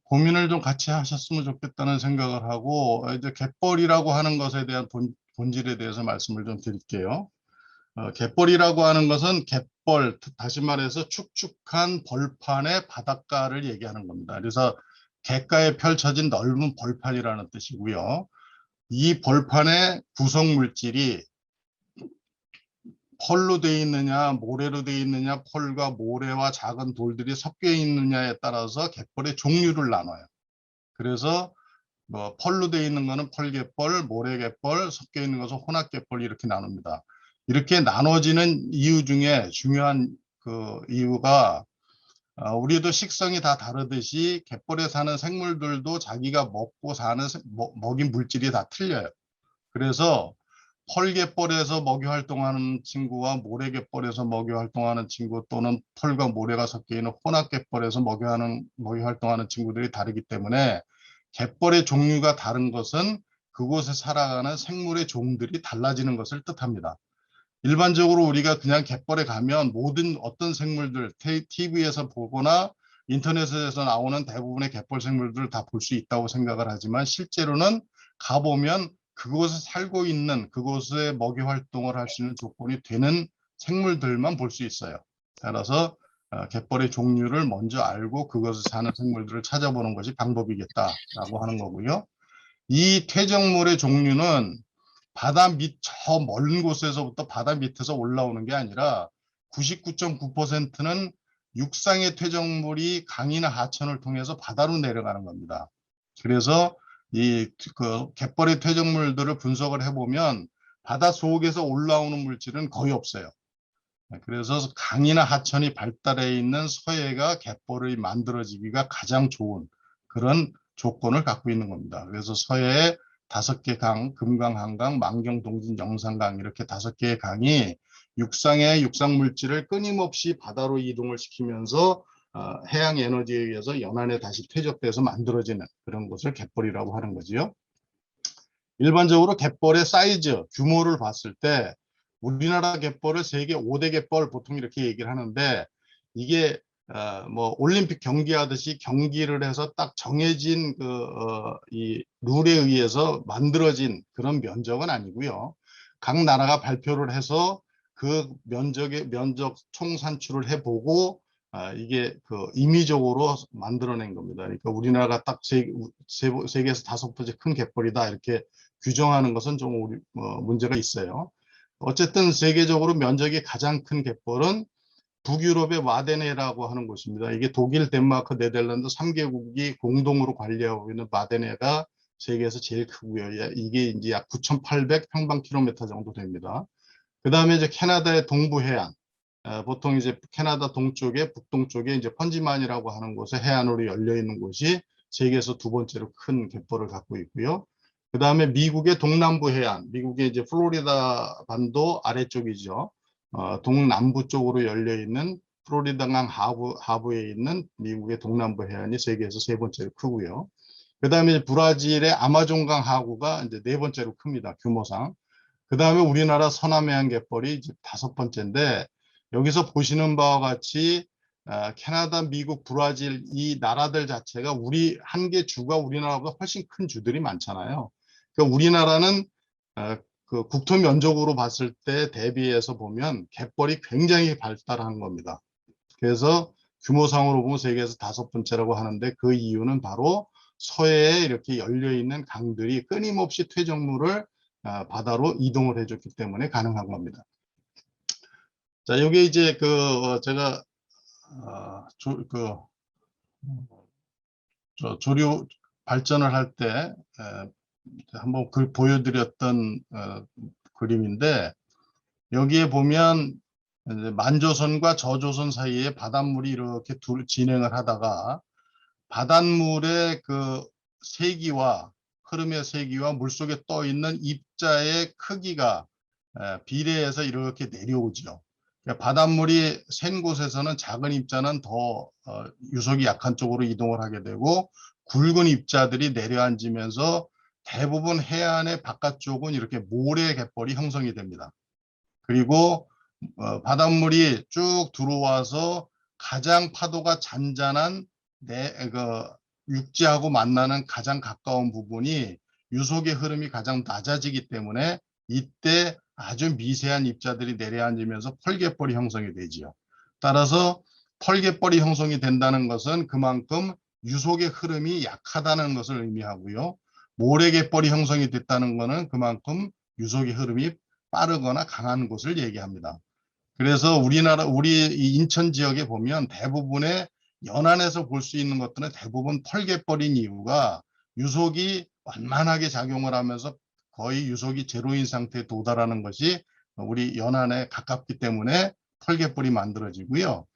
고민을 좀 같이 하셨으면 좋겠다는 생각을 하고, 이제 갯벌이라고 하는 것에 대한 본질에 대해서 말씀을 좀 드릴게요. 갯벌이라고 하는 것은 갯벌, 다시 말해서 축축한 벌판의 바닷가를 얘기하는 겁니다. 그래서 갯가에 펼쳐진 넓은 벌판이라는 뜻이고요. 이 벌판의 구성 물질이 펄로 되어 있느냐, 모래로 되어 있느냐, 펄과 모래와 작은 돌들이 섞여 있느냐에 따라서 갯벌의 종류를 나눠요. 그래서 뭐 펄로 되어 있는 거는 펄갯벌, 모래갯벌, 섞여 있는 것은 혼합갯벌 이렇게 나눕니다. 이렇게 나눠지는 이유 중에 중요한 그 이유가 우리도 식성이 다 다르듯이 갯벌에 사는 생물들도 자기가 먹고 사는 먹인 물질이 다 틀려요. 그래서 펄갯벌에서 먹이 활동하는 친구와 모래갯벌에서 먹이 활동하는 친구 또는 펄과 모래가 섞여 있는 혼합갯벌에서 먹이 활동하는 친구들이 다르기 때문에 갯벌의 종류가 다른 것은 그곳에 살아가는 생물의 종들이 달라지는 것을 뜻합니다. 일반적으로 우리가 그냥 갯벌에 가면 모든 어떤 생물들, TV에서 보거나 인터넷에서 나오는 대부분의 갯벌 생물들을 다 볼 수 있다고 생각을 하지만 실제로는 가보면 그곳에 살고 있는 그곳에 먹이 활동을 할 수 있는 조건이 되는 생물들만 볼 수 있어요. 따라서 갯벌의 종류를 먼저 알고 그곳에 사는 생물들을 찾아보는 것이 방법이겠다라고 하는 거고요. 이 퇴적물의 종류는 바다 밑 저 먼 곳에서부터 바다 밑에서 올라오는 게 아니라 99.9%는 육상의 퇴적물이 강이나 하천을 통해서 바다로 내려가는 겁니다. 그래서 이 갯벌의 퇴적물들을 분석을 해보면 바다 속에서 올라오는 물질은 거의 없어요. 그래서 강이나 하천이 발달해 있는 서해가 갯벌이 만들어지기가 가장 좋은 그런 조건을 갖고 있는 겁니다. 그래서 서해에 5개 강, 금강, 한강, 만경, 동진, 영산강 이렇게 5개의 강이 육상의 육상물질을 끊임없이 바다로 이동을 시키면서 해양 에너지에 의해서 연안에 다시 퇴적돼서 만들어지는 그런 것을 갯벌이라고 하는 거지요. 일반적으로 갯벌의 사이즈, 규모를 봤을 때 우리나라 갯벌을 세계 5대 갯벌 보통 이렇게 얘기를 하는데 이게 뭐 올림픽 경기하듯이 경기를 해서 딱 정해진 이 룰에 의해서 만들어진 그런 면적은 아니고요. 각 나라가 발표를 해서 그 면적 총산출을 해보고 이게 임의적으로 만들어낸 겁니다. 그러니까 우리나라가 딱 세계에서 5번째 큰 갯벌이다 이렇게 규정하는 것은 좀 문제가 있어요. 어쨌든 세계적으로 면적이 가장 큰 갯벌은 북유럽의 와데네라고 하는 곳입니다. 이게 독일, 덴마크, 네덜란드 3개국이 공동으로 관리하고 있는 와데네가 세계에서 제일 크고요. 이게 이제 약 9,800 평방킬로미터 정도 됩니다. 그 다음에 이제 캐나다의 동부 해안, 보통 이제 캐나다 동쪽에 북동쪽에 이제 펀지만이라고 하는 곳에 해안으로 열려 있는 곳이 세계에서 2번째로 큰 갯벌을 갖고 있고요. 그 다음에 미국의 동남부 해안, 미국의 이제 플로리다 반도 아래쪽이죠. 동남부 쪽으로 열려 있는 플로리다강 하부에 있는 미국의 동남부 해안이 세계에서 3번째로 크고요. 그 다음에 브라질의 아마존강 하구가 이제 4번째로 큽니다. 규모상. 그 다음에 우리나라 서남해안 갯벌이 이제 5번째인데 여기서 보시는 바와 같이 캐나다, 미국, 브라질 이 나라들 자체가 한 개 주가 우리나라보다 훨씬 큰 주들이 많잖아요. 그러니까 우리나라는 그 국토 면적으로 봤을 때 대비해서 보면 갯벌이 굉장히 발달한 겁니다. 그래서 규모상으로 보면 세계에서 5번째라고 하는데 그 이유는 바로 서해에 이렇게 열려 있는 강들이 끊임없이 퇴적물을 바다로 이동을 해줬기 때문에 가능한 겁니다. 자, 여기 이제 제가 조류 발전을 할 때 한번 보여드렸던 그림인데 여기에 보면 이제 만조선과 저조선 사이에 바닷물이 이렇게 진행을 하다가 바닷물의 그 세기와 흐름의 세기와 물속에 떠 있는 입자의 크기가 비례해서 이렇게 내려오죠. 그러니까 바닷물이 센 곳에서는 작은 입자는 더 유속이 약한 쪽으로 이동을 하게 되고 굵은 입자들이 내려앉으면서 대부분 해안의 바깥쪽은 이렇게 모래 갯벌이 형성이 됩니다. 그리고 바닷물이 쭉 들어와서 가장 파도가 잔잔한 육지하고 만나는 가장 가까운 부분이 유속의 흐름이 가장 낮아지기 때문에 이때 아주 미세한 입자들이 내려앉으면서 펄갯벌이 형성이 되지요. 따라서 펄갯벌이 형성이 된다는 것은 그만큼 유속의 흐름이 약하다는 것을 의미하고요. 모래갯벌이 형성이 됐다는 것은 그만큼 유속의 흐름이 빠르거나 강한 곳을 얘기합니다. 그래서 우리 이 인천 지역에 보면 대부분의 연안에서 볼 수 있는 것들은 대부분 펄갯벌인 이유가 유속이 완만하게 작용을 하면서 거의 유속이 제로인 상태에 도달하는 것이 우리 연안에 가깝기 때문에 펄갯벌이 만들어지고요.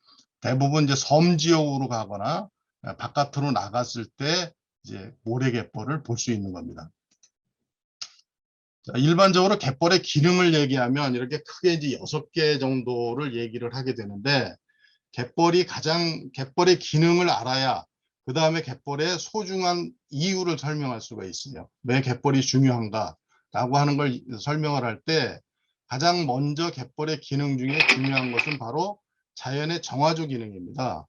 대부분 이제 섬 지역으로 가거나 바깥으로 나갔을 때 이제 모래갯벌을 볼 수 있는 겁니다. 자, 일반적으로 갯벌의 기능을 얘기하면 이렇게 크게 이제 6개 정도를 얘기를 하게 되는데 갯벌의 기능을 알아야 그 다음에 갯벌의 소중한 이유를 설명할 수가 있어요. 왜 갯벌이 중요한가라고 하는 걸 설명을 할 때 가장 먼저 갯벌의 기능 중에 중요한 것은 바로 자연의 정화조 기능입니다.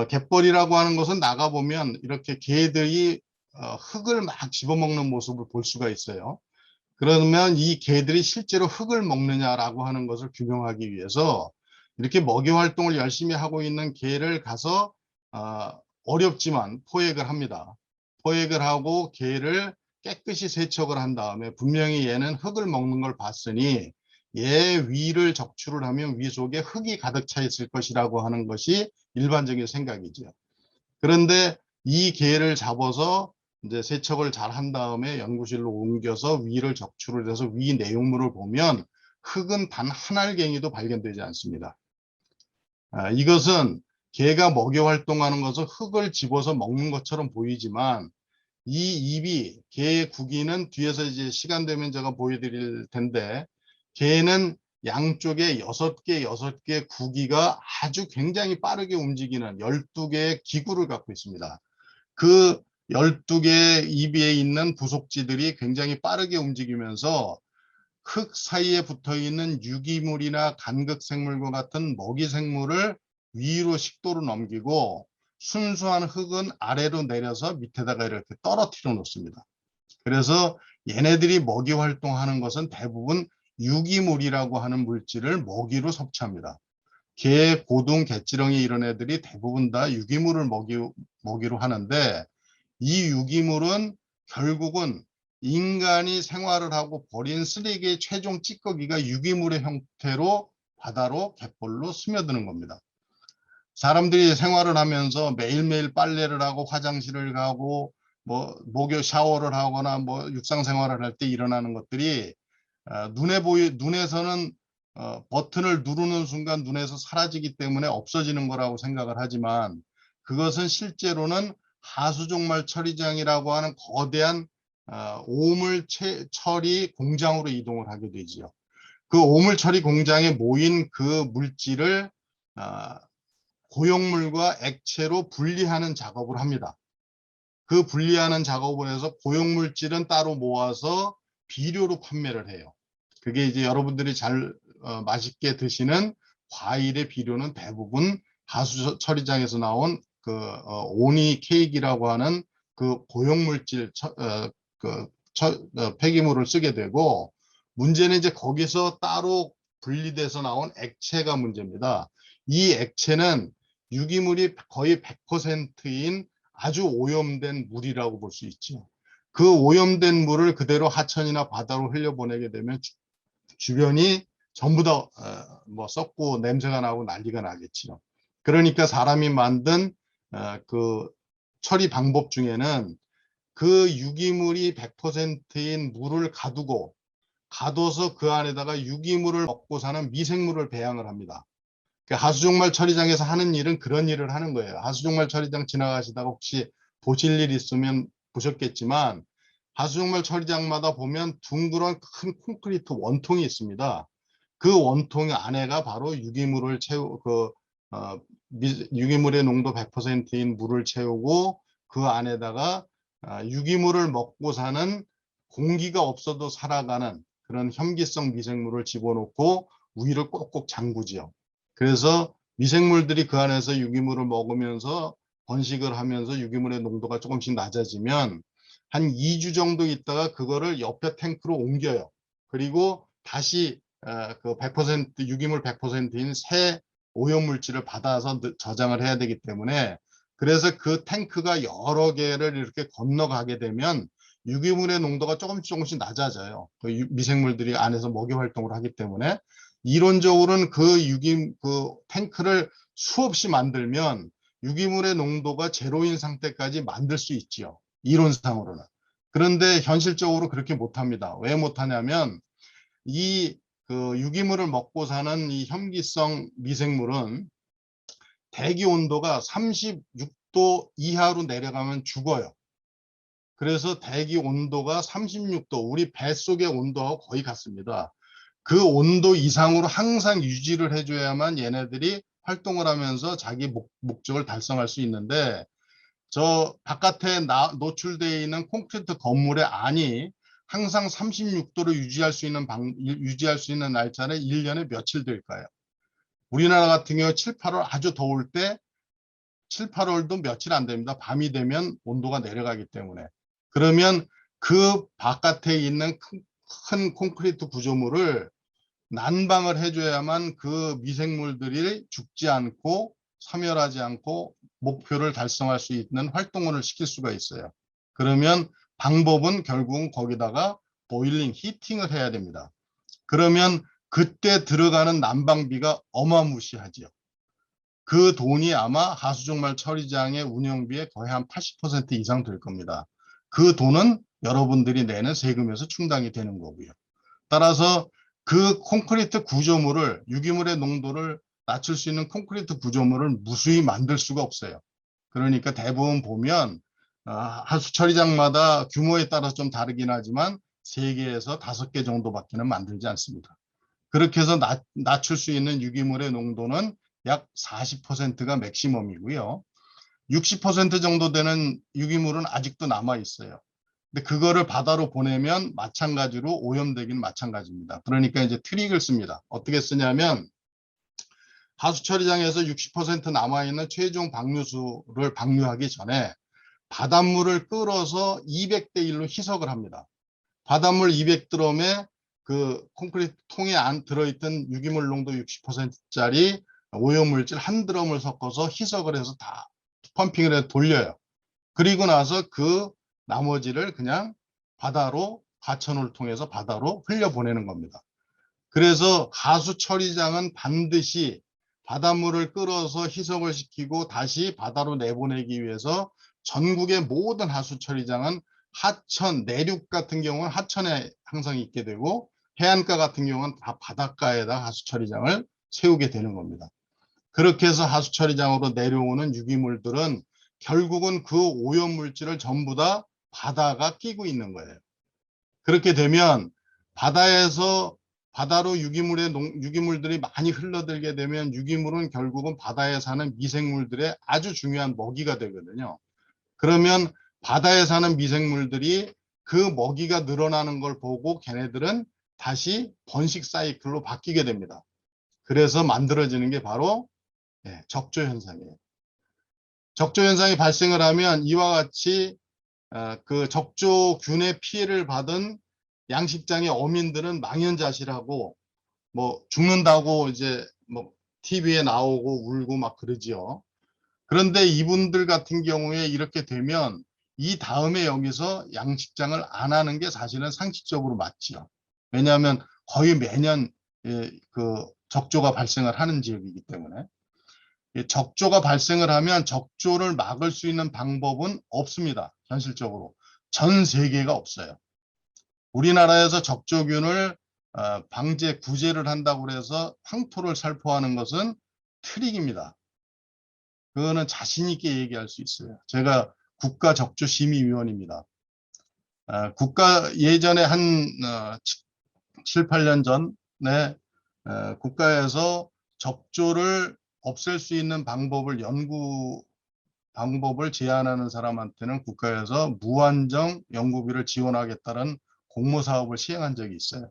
갯벌이라고 하는 것은 나가보면 이렇게 개들이 흙을 막 집어먹는 모습을 볼 수가 있어요. 그러면 이 개들이 실제로 흙을 먹느냐라고 하는 것을 규명하기 위해서 이렇게 먹이 활동을 열심히 하고 있는 개를 가서 어렵지만 포획을 합니다. 포획을 하고 개를 깨끗이 세척을 한 다음에 분명히 얘는 흙을 먹는 걸 봤으니 얘 위를 적출을 하면 위 속에 흙이 가득 차 있을 것이라고 하는 것이 일반적인 생각이죠. 그런데 이 개를 잡아서 이제 세척을 잘 한 다음에 연구실로 옮겨서 위를 적출을 해서 위 내용물을 보면 흙은 단 한 알갱이도 발견되지 않습니다. 이것은 개가 먹이 활동하는 것은 흙을 집어서 먹는 것처럼 보이지만 이 입이 개의 구기는 뒤에서 이제 시간 되면 제가 보여드릴 텐데 개는 양쪽에 6개 구기가 아주 굉장히 빠르게 움직이는 12개의 기구를 갖고 있습니다. 그 12개 입에 있는 부속지들이 굉장히 빠르게 움직이면서 흙 사이에 붙어 있는 유기물이나 간극생물과 같은 먹이생물을 위로 식도로 넘기고 순수한 흙은 아래로 내려서 밑에다가 이렇게 떨어뜨려 놓습니다. 그래서 얘네들이 먹이 활동하는 것은 대부분 유기물이라고 하는 물질을 먹이로 섭취합니다. 개, 고둥, 개지렁이 이런 애들이 대부분 다 유기물을 먹이로 하는데 이 유기물은 결국은 인간이 생활을 하고 버린 쓰레기의 최종 찌꺼기가 유기물의 형태로 바다로 갯벌로 스며드는 겁니다. 사람들이 생활을 하면서 매일매일 빨래를 하고 화장실을 가고 뭐 목욕 샤워를 하거나 뭐 육상 생활을 할 때 일어나는 것들이 눈에서는 버튼을 누르는 순간 눈에서 사라지기 때문에 없어지는 거라고 생각을 하지만 그것은 실제로는 하수종말 처리장이라고 하는 거대한 오물 처리 공장으로 이동을 하게 되지요. 그 오물 처리 공장에 모인 그 물질을 고용물과 액체로 분리하는 작업을 합니다. 그 분리하는 작업을 해서 고용물질은 따로 모아서 비료로 판매를 해요. 그게 이제 여러분들이 잘 맛있게 드시는 과일의 비료는 대부분 하수 처리장에서 나온 그 오니 케이크라고 하는 그 고용물질 폐기물을 쓰게 되고 문제는 이제 거기서 따로 분리돼서 나온 액체가 문제입니다. 이 액체는 유기물이 거의 100%인 아주 오염된 물이라고 볼 수 있죠. 그 오염된 물을 그대로 하천이나 바다로 흘려보내게 되면 주변이 전부 다 뭐 썩고 냄새가 나고 난리가 나겠지요. 그러니까 사람이 만든 그 처리 방법 중에는 그 유기물이 100%인 물을 가둬서 그 안에다가 유기물을 먹고 사는 미생물을 배양을 합니다. 하수종말 처리장에서 하는 일은 그런 일을 하는 거예요. 하수종말 처리장 지나가시다가 혹시 보실 일 있으면 보셨겠지만 하수종말 처리장마다 보면 둥그런 큰 콘크리트 원통이 있습니다. 그 원통 안에가 바로 유기물을 유기물의 농도 100%인 물을 채우고 그 안에다가 유기물을 먹고 사는 공기가 없어도 살아가는 그런 혐기성 미생물을 집어넣고 위를 꼭꼭 잠그지요. 그래서 미생물들이 그 안에서 유기물을 먹으면서 번식을 하면서 유기물의 농도가 조금씩 낮아지면 한 2주 정도 있다가 그거를 옆에 탱크로 옮겨요. 그리고 다시 그 100% 유기물 100%인 새 오염물질을 받아서 저장을 해야 되기 때문에, 그래서 그 탱크가 여러 개를 이렇게 건너가게 되면 유기물의 농도가 조금씩 낮아져요. 그 미생물들이 안에서 먹이 활동을 하기 때문에. 이론적으로는 그 탱크를 수없이 만들면 유기물의 농도가 제로인 상태까지 만들 수 있지요. 이론상으로는. 그런데 현실적으로 그렇게 못합니다. 왜 못하냐면 그 유기물을 먹고 사는 이 혐기성 미생물은 대기 온도가 36도 이하로 내려가면 죽어요. 그래서 대기 온도가 36도, 우리 뱃속의 온도하고 거의 같습니다. 그 온도 이상으로 항상 유지를 해줘야만 얘네들이 활동을 하면서 자기 목적을 달성할 수 있는데, 저 바깥에 노출되어 있는 콘크리트 건물의 안이 항상 36도로 유지할 수 있는 날짜는 1년에 며칠 될까요? 우리나라 같은 경우 7, 8월 아주 더울 때 7, 8월도 며칠 안 됩니다. 밤이 되면 온도가 내려가기 때문에. 그러면 그 바깥에 있는 큰 콘크리트 구조물을 난방을 해줘야만 그 미생물들이 죽지 않고 사멸하지 않고 목표를 달성할 수 있는 활동을 시킬 수가 있어요. 그러면 방법은 결국은 거기다가 보일링, 히팅을 해야 됩니다. 그러면 그때 들어가는 난방비가 어마무시하지요. 그 돈이 아마 하수종말 처리장의 운영비의 거의 한 80% 이상 될 겁니다. 그 돈은 여러분들이 내는 세금에서 충당이 되는 거고요. 따라서 그 콘크리트 구조물을, 유기물의 농도를 낮출 수 있는 콘크리트 구조물을 무수히 만들 수가 없어요. 그러니까 대부분 보면 하수 처리장마다 규모에 따라서 좀 다르긴 하지만 3개에서 5개 정도밖에는 만들지 않습니다. 그렇게 해서 낮출 수 있는 유기물의 농도는 약 40%가 맥시멈이고요. 60% 정도 되는 유기물은 아직도 남아 있어요. 근데 그거를 바다로 보내면 마찬가지로 오염되긴 마찬가지입니다. 그러니까 이제 트릭을 씁니다. 어떻게 쓰냐면 하수처리장에서 60% 남아있는 최종 방류수를 방류하기 전에 바닷물을 끓어서 200대 1로 희석을 합니다. 바닷물 200드럼에 그 콘크리트 통에 안 들어있던 유기물 농도 60%짜리 오염물질 한 드럼을 섞어서 희석을 해서 다 펌핑을 해서 돌려요. 그리고 나서 그 나머지를 그냥 바다로, 하천을 통해서 바다로 흘려보내는 겁니다. 그래서 하수 처리장은 반드시 바닷물을 끌어서 희석을 시키고 다시 바다로 내보내기 위해서 전국의 모든 하수 처리장은 하천, 내륙 같은 경우는 하천에 항상 있게 되고 해안가 같은 경우는 다 바닷가에다 하수 처리장을 세우게 되는 겁니다. 그렇게 해서 하수 처리장으로 내려오는 유기물들은 결국은 그 오염물질을 전부 다 바다가 끼고 있는 거예요. 그렇게 되면 바다로 유기물들이 많이 흘러들게 되면 유기물은 결국은 바다에 사는 미생물들의 아주 중요한 먹이가 되거든요. 그러면 바다에 사는 미생물들이 그 먹이가 늘어나는 걸 보고 걔네들은 다시 번식 사이클로 바뀌게 됩니다. 그래서 만들어지는 게 바로 적조 현상이에요. 적조 현상이 발생을 하면 이와 같이 그 적조균의 피해를 받은 양식장의 어민들은 망연자실하고 뭐 죽는다고 이제 뭐 TV에 나오고 울고 막 그러지요. 그런데 이분들 같은 경우에 이렇게 되면 이 다음에 여기서 양식장을 안 하는 게 사실은 상식적으로 맞지요. 왜냐하면 거의 매년 그 적조가 발생을 하는 지역이기 때문에. 적조가 발생을 하면 적조를 막을 수 있는 방법은 없습니다. 현실적으로. 전 세계가 없어요. 우리나라에서 적조균을 방제, 구제를 한다고 해서 황토를 살포하는 것은 트릭입니다. 그거는 자신 있게 얘기할 수 있어요. 제가 국가적조심의위원입니다. 예전에 한 7, 8년 전에 국가에서 적조를 없앨 수 있는 방법을 제안하는 사람한테는 국가에서 무한정 연구비를 지원하겠다는 공모사업을 시행한 적이 있어요.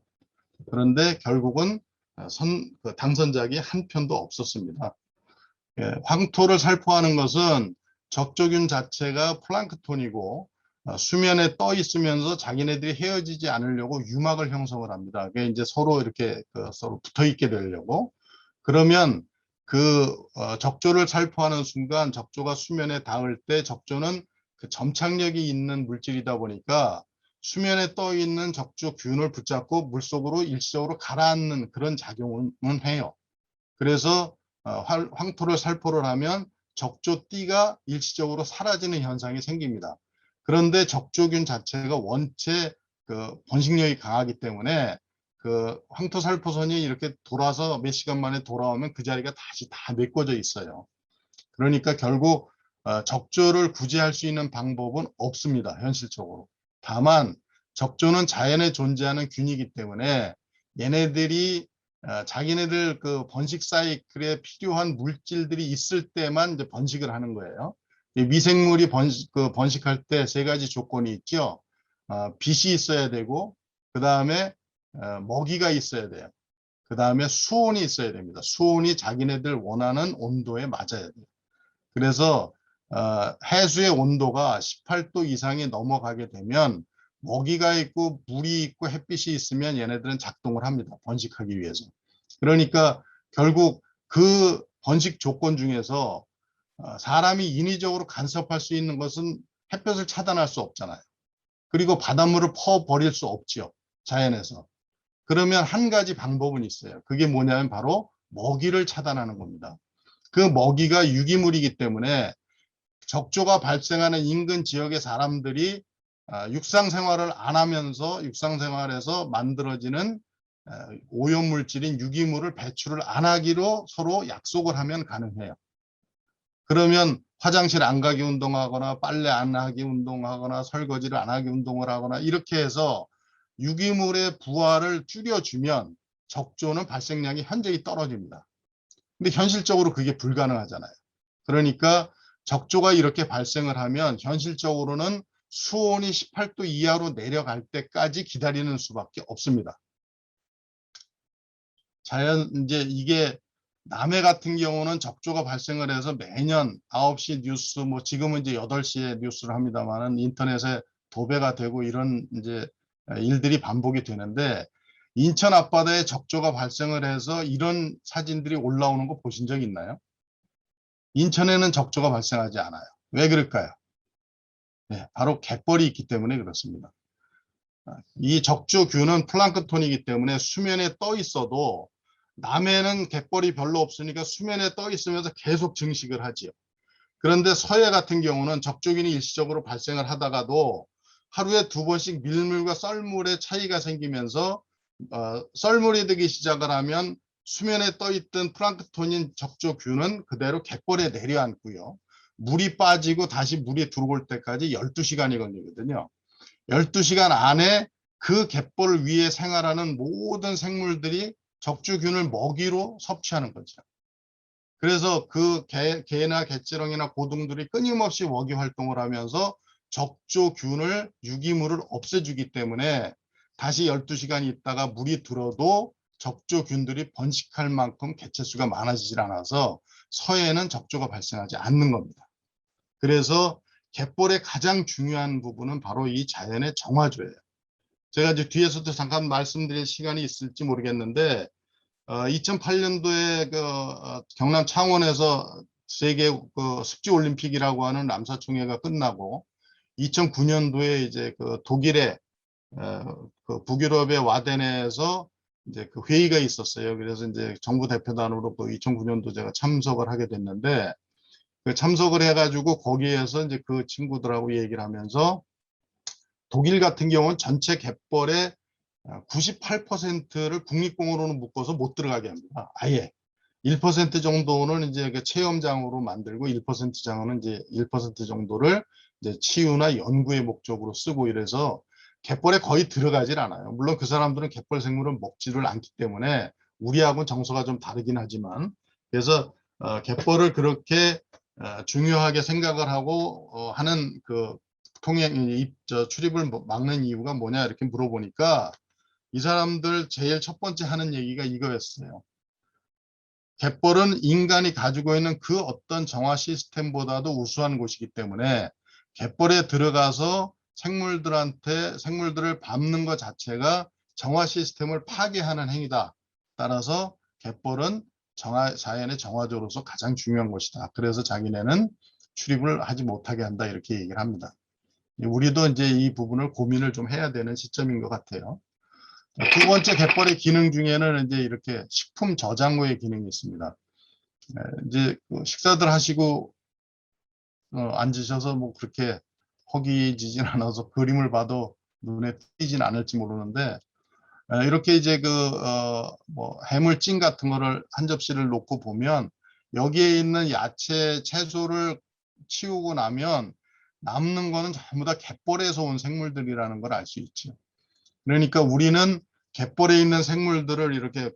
그런데 결국은 당선작이 한 편도 없었습니다. 황토를 살포하는 것은 적조균 자체가 플랑크톤이고 수면에 떠 있으면서 자기네들이 헤어지지 않으려고 유막을 형성을 합니다. 그게 이제 서로 이렇게 서로 붙어 있게 되려고. 그러면 그 적조를 살포하는 순간 적조가 수면에 닿을 때 적조는 그 점착력이 있는 물질이다 보니까 수면에 떠 있는 적조균을 붙잡고 물속으로 일시적으로 가라앉는 그런 작용은 해요. 그래서 황토를 살포를 하면 적조띠가 일시적으로 사라지는 현상이 생깁니다. 그런데 적조균 자체가 원체 그 번식력이 강하기 때문에 그 황토 살포선이 이렇게 돌아서 몇 시간 만에 돌아오면 그 자리가 다시 다 메꿔져 있어요. 그러니까 결국 적조를 구제할 수 있는 방법은 없습니다. 현실적으로. 다만 적조는 자연에 존재하는 균이기 때문에 얘네들이 자기네들 그 번식 사이클에 필요한 물질들이 있을 때만 이제 번식을 하는 거예요. 미생물이 번식할 때 세 가지 조건이 있죠. 빛이 있어야 되고, 그 다음에 먹이가 있어야 돼요. 그 다음에 수온이 있어야 됩니다. 수온이 자기네들 원하는 온도에 맞아야 돼요. 그래서 해수의 온도가 18도 이상이 넘어가게 되면 먹이가 있고 물이 있고 햇빛이 있으면 얘네들은 작동을 합니다. 번식하기 위해서. 그러니까 결국 그 번식 조건 중에서 사람이 인위적으로 간섭할 수 있는 것은 햇볕을 차단할 수 없잖아요. 그리고 바닷물을 퍼버릴 수 없지요. 자연에서. 그러면 한 가지 방법은 있어요. 그게 뭐냐면 바로 먹이를 차단하는 겁니다. 그 먹이가 유기물이기 때문에 적조가 발생하는 인근 지역의 사람들이 육상 생활을 안 하면서 육상 생활에서 만들어지는 오염물질인 유기물을 배출을 안 하기로 서로 약속을 하면 가능해요. 그러면 화장실 안 가기 운동하거나 빨래 안 하기 운동하거나 설거지를 안 하기 운동을 하거나 이렇게 해서 유기물의 부하를 줄여주면 적조는 발생량이 현저히 떨어집니다. 근데 현실적으로 그게 불가능하잖아요. 그러니까 적조가 이렇게 발생을 하면 현실적으로는 수온이 18도 이하로 내려갈 때까지 기다리는 수밖에 없습니다. 이제 이게 남해 같은 경우는 적조가 발생을 해서 매년 9시 뉴스, 뭐 지금은 이제 8시에 뉴스를 합니다만은 인터넷에 도배가 되고 이런 이제 일들이 반복이 되는데 인천 앞바다에 적조가 발생을 해서 이런 사진들이 올라오는 거 보신 적 있나요? 인천에는 적조가 발생하지 않아요. 왜 그럴까요? 네, 바로 갯벌이 있기 때문에 그렇습니다. 이 적조균은 플랑크톤이기 때문에 수면에 떠 있어도 남해는 갯벌이 별로 없으니까 수면에 떠 있으면서 계속 증식을 하지요. 그런데 서해 같은 경우는 적조균이 일시적으로 발생을 하다가도 하루에 2번씩 밀물과 썰물의 차이가 생기면서 썰물이 되기 시작을 하면 수면에 떠있던 플랑크톤인 적조균은 그대로 갯벌에 내려앉고요. 물이 빠지고 다시 물이 들어올 때까지 12시간이 걸리거든요. 12시간 안에 그 갯벌 위에 생활하는 모든 생물들이 적조균을 먹이로 섭취하는 거죠. 그래서 그 개나 개찌렁이나 고등들이 끊임없이 먹이 활동을 하면서 적조균을 유기물을 없애주기 때문에 다시 12시간 있다가 물이 들어도 적조균들이 번식할 만큼 개체수가 많아지질 않아서 서해에는 적조가 발생하지 않는 겁니다. 그래서 갯벌의 가장 중요한 부분은 바로 이 자연의 정화조예요. 제가 이제 뒤에서도 잠깐 말씀드릴 시간이 있을지 모르겠는데 2008년도에 경남 창원에서 세계 그 습지 올림픽이라고 하는 람사총회가 끝나고 2009년도에 이제 그 독일의 그 북유럽의 와덴에서 이제 그 회의가 있었어요. 그래서 이제 정부 대표단으로 그 2009년도 제가 참석을 하게 됐는데 그 참석을 해가지고 거기에서 이제 그 친구들하고 얘기를 하면서 독일 같은 경우는 전체 갯벌의 98%를 국립공원으로 묶어서 못 들어가게 합니다. 아예 1% 정도는 이제 그 체험장으로 만들고 1%장은 이제 1% 정도를 이제 치유나 연구의 목적으로 쓰고 이래서 갯벌에 거의 들어가질 않아요. 물론 그 사람들은 갯벌 생물을 먹지를 않기 때문에 우리하고는 정서가 좀 다르긴 하지만 그래서 갯벌을 그렇게 중요하게 생각을 하고 하는 그 출입을 막는 이유가 뭐냐 이렇게 물어보니까 이 사람들 제일 첫 번째 하는 얘기가 이거였어요. 갯벌은 인간이 가지고 있는 그 어떤 정화 시스템보다도 우수한 곳이기 때문에 갯벌에 들어가서 생물들을 밟는 것 자체가 정화 시스템을 파괴하는 행위다. 따라서 갯벌은 자연의 정화조로서 가장 중요한 것이다. 그래서 자기네는 출입을 하지 못하게 한다. 이렇게 얘기를 합니다. 우리도 이제 이 부분을 고민을 좀 해야 되는 시점인 것 같아요. 두 번째 갯벌의 기능 중에는 이제 이렇게 식품 저장고의 기능이 있습니다. 이제 식사들 하시고 앉으셔서 뭐 그렇게 허기지진 않아서 그림을 봐도 눈에 띄진 않을지 모르는데 이렇게 이제 뭐 해물찜 같은 거를 한 접시를 놓고 보면 여기에 있는 야채, 채소를 치우고 나면 남는 거는 전부 다 갯벌에서 온 생물들이라는 걸 알 수 있죠. 그러니까 우리는 갯벌에 있는 생물들을 이렇게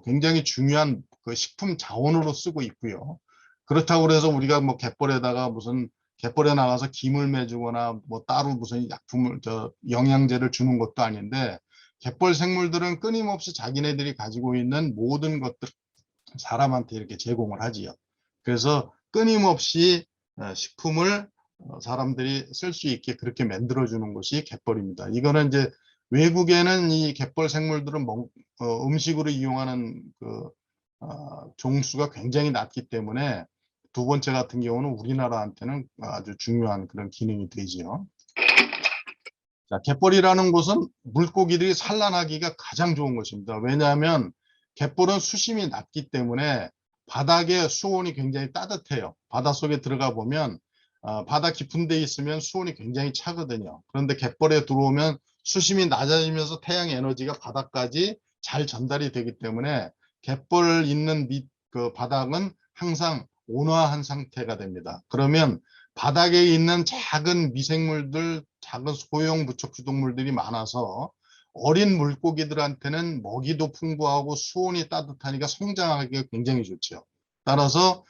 굉장히 중요한 식품 자원으로 쓰고 있고요. 그렇다고 해서 우리가 뭐 갯벌에다가 무슨 갯벌에 나가서 김을 매주거나 뭐 따로 무슨 약품을 영양제를 주는 것도 아닌데 갯벌 생물들은 끊임없이 자기네들이 가지고 있는 모든 것들 사람한테 이렇게 제공을 하지요. 그래서 끊임없이 식품을 사람들이 쓸 수 있게 그렇게 만들어주는 것이 갯벌입니다. 이거는 이제 외국에는 이 갯벌 생물들은 음식으로 이용하는 종수가 굉장히 낮기 때문에 두 번째 같은 경우는 우리나라한테는 아주 중요한 그런 기능이 되지요. 자, 갯벌이라는 곳은 물고기들이 산란하기가 가장 좋은 것입니다. 왜냐하면 갯벌은 수심이 낮기 때문에 바닥의 수온이 굉장히 따뜻해요. 바닷속에 들어가 보면 바다 깊은 데 있으면 수온이 굉장히 차거든요. 그런데 갯벌에 들어오면 수심이 낮아지면서 태양 에너지가 바닥까지 잘 전달이 되기 때문에 갯벌 있는 그 바닥은 항상 온화한 상태가 됩니다. 그러면 바닥에 있는 작은 미생물들, 작은 소형 무척추동물들이 많아서 어린 물고기들한테는 먹이도 풍부하고 수온이 따뜻하니까 성장하기가 굉장히 좋죠. 따라서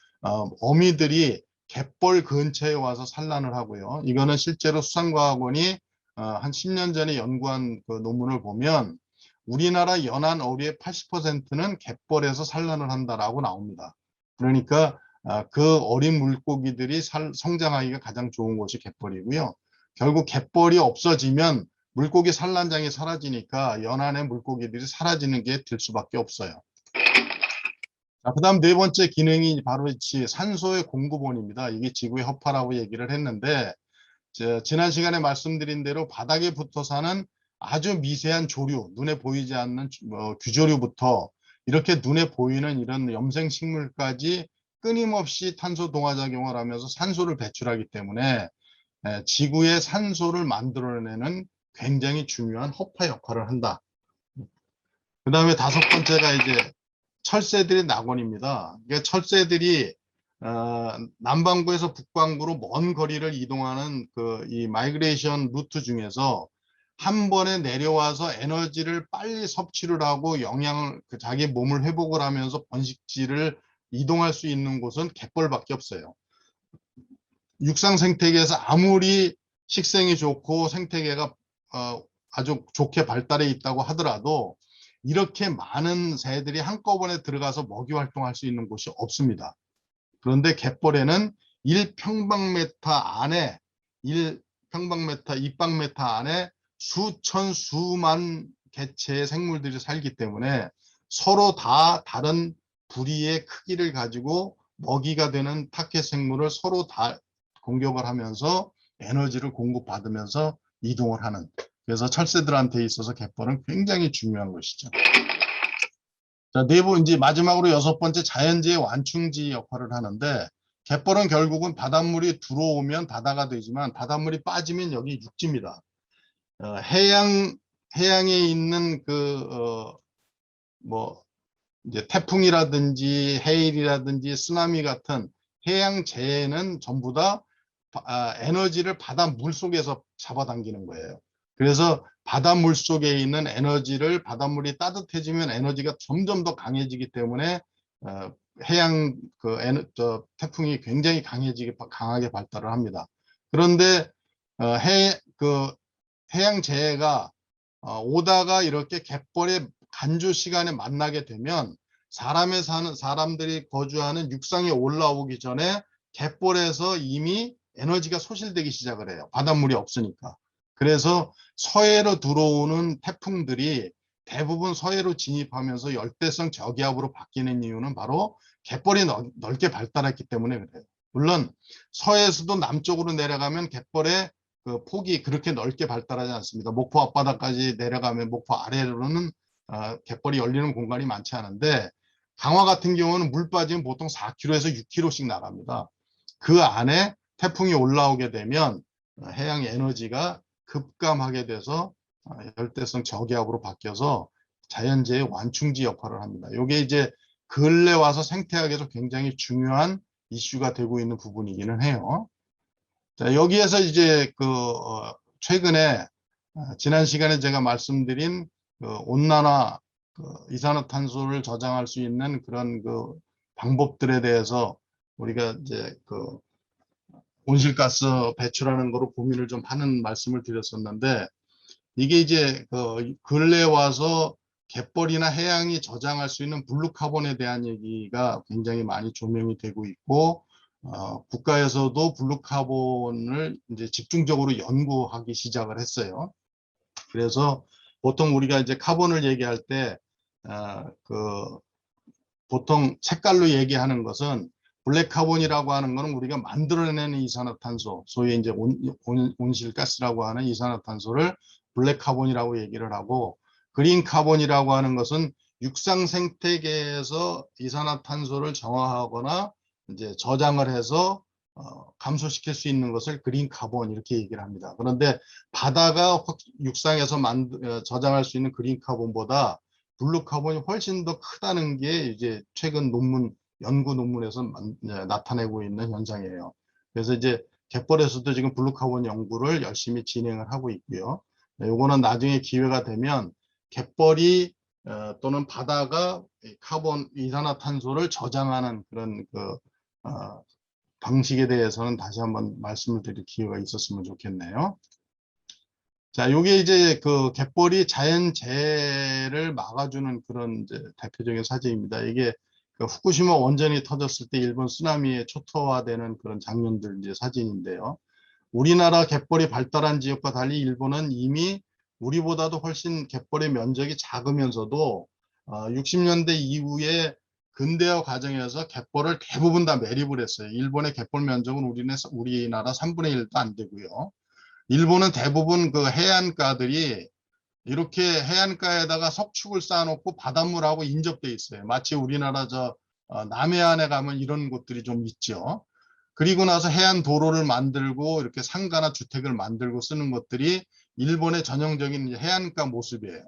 어미들이 갯벌 근처에 와서 산란을 하고요. 이거는 실제로 수산과학원이 한 10년 전에 연구한 그 논문을 보면 우리나라 연안 어류의 80%는 갯벌에서 산란을 한다라고 나옵니다. 그러니까 그 어린 물고기들이 성장하기가 가장 좋은 곳이 갯벌이고요. 결국 갯벌이 없어지면 물고기 산란장이 사라지니까 연안의 물고기들이 사라지는 게 될 수밖에 없어요. 그다음 네 번째 기능이 바로 산소의 공급원입니다. 이게 지구의 허파라고 얘기를 했는데 지난 시간에 말씀드린 대로 바닥에 붙어 사는 아주 미세한 조류, 눈에 보이지 않는 규조류부터 이렇게 눈에 보이는 이런 염생 식물까지 끊임없이 탄소 동화작용을 하면서 산소를 배출하기 때문에 지구의 산소를 만들어내는 굉장히 중요한 허파 역할을 한다. 그 다음에 다섯 번째가 이제 철새들의 낙원입니다. 이게 철새들이 남반구에서 북반구로 먼 거리를 이동하는 이 마이그레이션 루트 중에서 한 번에 내려와서 에너지를 빨리 섭취를 하고 영양을 자기 몸을 회복을 하면서 번식지를 이동할 수 있는 곳은 갯벌밖에 없어요. 육상 생태계에서 아무리 식생이 좋고 생태계가 아주 좋게 발달해 있다고 하더라도 이렇게 많은 새들이 한꺼번에 들어가서 먹이 활동할 수 있는 곳이 없습니다. 그런데 갯벌에는 1평방미터 안에 2평방미터 안에 수천 수만 개체의 생물들이 살기 때문에 서로 다 다른 부리의 크기를 가지고 먹이가 되는 타켓 생물을 서로 다 공격을 하면서 에너지를 공급받으면서 이동을 하는, 그래서 철새들한테 있어서 갯벌은 굉장히 중요한 것이죠. 자, 이제 마지막으로 여섯 번째 자연재해 완충지 역할을 하는데 갯벌은 결국은 바닷물이 들어오면 바다가 되지만 바닷물이 빠지면 여기 육지입니다. 해양에 있는 뭐 이제 태풍이라든지 해일이라든지 쓰나미 같은 해양 재해는 전부 다 에너지를 바닷물 속에서 잡아당기는 거예요. 그래서 바닷물 속에 있는 에너지를 바닷물이 따뜻해지면 에너지가 점점 더 강해지기 때문에 해양 태풍이 굉장히 강하게 발달을 합니다. 그런데 해양 재해가 오다가 이렇게 갯벌의 간주 시간에 만나게 되면 사람들이 거주하는 육상에 올라오기 전에 갯벌에서 이미 에너지가 소실되기 시작을 해요. 바닷물이 없으니까. 그래서 서해로 들어오는 태풍들이 대부분 서해로 진입하면서 열대성 저기압으로 바뀌는 이유는 바로 갯벌이 넓게 발달했기 때문에 그래요. 물론 서해에서도 남쪽으로 내려가면 갯벌의 그 폭이 그렇게 넓게 발달하지 않습니다. 목포 앞바다까지 내려가면 목포 아래로는 갯벌이 열리는 공간이 많지 않은데, 강화 같은 경우는 물 빠지면 보통 4km에서 6km씩 나갑니다. 그 안에 태풍이 올라오게 되면 해양 에너지가 급감하게 돼서 열대성 저기압으로 바뀌어서 자연재해 완충지 역할을 합니다. 이게 이제 근래 와서 생태학에서 굉장히 중요한 이슈가 되고 있는 부분이기는 해요. 자, 여기에서 이제 최근에 지난 시간에 제가 말씀드린 온난화, 이산화탄소를 저장할 수 있는 그런 방법들에 대해서 우리가 이제 온실가스 배출하는 거로 고민을 좀 하는 말씀을 드렸었는데, 이게 이제 근래 와서 갯벌이나 해양이 저장할 수 있는 블루카본에 대한 얘기가 굉장히 많이 조명이 되고 있고, 국가에서도 블루카본을 이제 집중적으로 연구하기 시작을 했어요. 그래서 보통 우리가 이제 카본을 얘기할 때 보통 색깔로 얘기하는 것은, 블랙 카본이라고 하는 것은 우리가 만들어내는 이산화탄소, 소위 이제 온실가스라고 하는 이산화탄소를 블랙 카본이라고 얘기를 하고, 그린 카본이라고 하는 것은 육상 생태계에서 이산화탄소를 정화하거나 이제 저장을 해서 감소시킬 수 있는 것을 그린 카본 이렇게 얘기를 합니다. 그런데 바다가 육상에서 저장할 수 있는 그린 카본보다 블루 카본이 훨씬 더 크다는 게 이제 최근 연구 논문에서 나타내고 있는 현상이에요. 그래서 이제 갯벌에서도 지금 블루 카본 연구를 열심히 진행을 하고 있고요. 요거는 나중에 기회가 되면 갯벌이 또는 바다가 이산화탄소를 저장하는 그런 방식에 대해서는 다시 한번 말씀을 드릴 기회가 있었으면 좋겠네요. 자, 요게 이제 갯벌이 자연재해를 막아주는 그런 이제 대표적인 사진입니다. 이게 후쿠시마 원전이 터졌을 때 일본 쓰나미에 초토화되는 그런 장면들 이제 사진인데요. 우리나라 갯벌이 발달한 지역과 달리 일본은 이미 우리보다도 훨씬 갯벌의 면적이 작으면서도 60년대 이후에 근대화 과정에서 갯벌을 대부분 다 매립을 했어요. 일본의 갯벌 면적은 우리나라 3분의 1도 안 되고요. 일본은 대부분 해안가들이 이렇게 해안가에다가 석축을 쌓아놓고 바닷물하고 인접돼 있어요. 마치 우리나라 남해안에 가면 이런 곳들이 좀 있죠. 그리고 나서 해안 도로를 만들고 이렇게 상가나 주택을 만들고 쓰는 것들이 일본의 전형적인 해안가 모습이에요.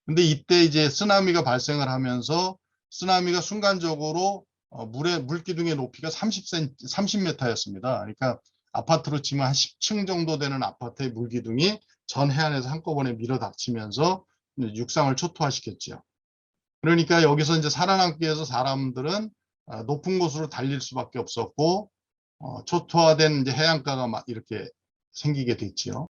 근데 이때 이제 쓰나미가 발생을 하면서 쓰나미가 순간적으로 물기둥의 높이가 30m였습니다. 그러니까 아파트로 치면 한 10층 정도 되는 아파트의 물기둥이 전 해안에서 한꺼번에 밀어닥치면서 육상을 초토화시켰죠. 그러니까 여기서 이제 살아남기 위해서 사람들은 높은 곳으로 달릴 수밖에 없었고, 초토화된 이제 해안가가 막 이렇게 생기게 됐지요.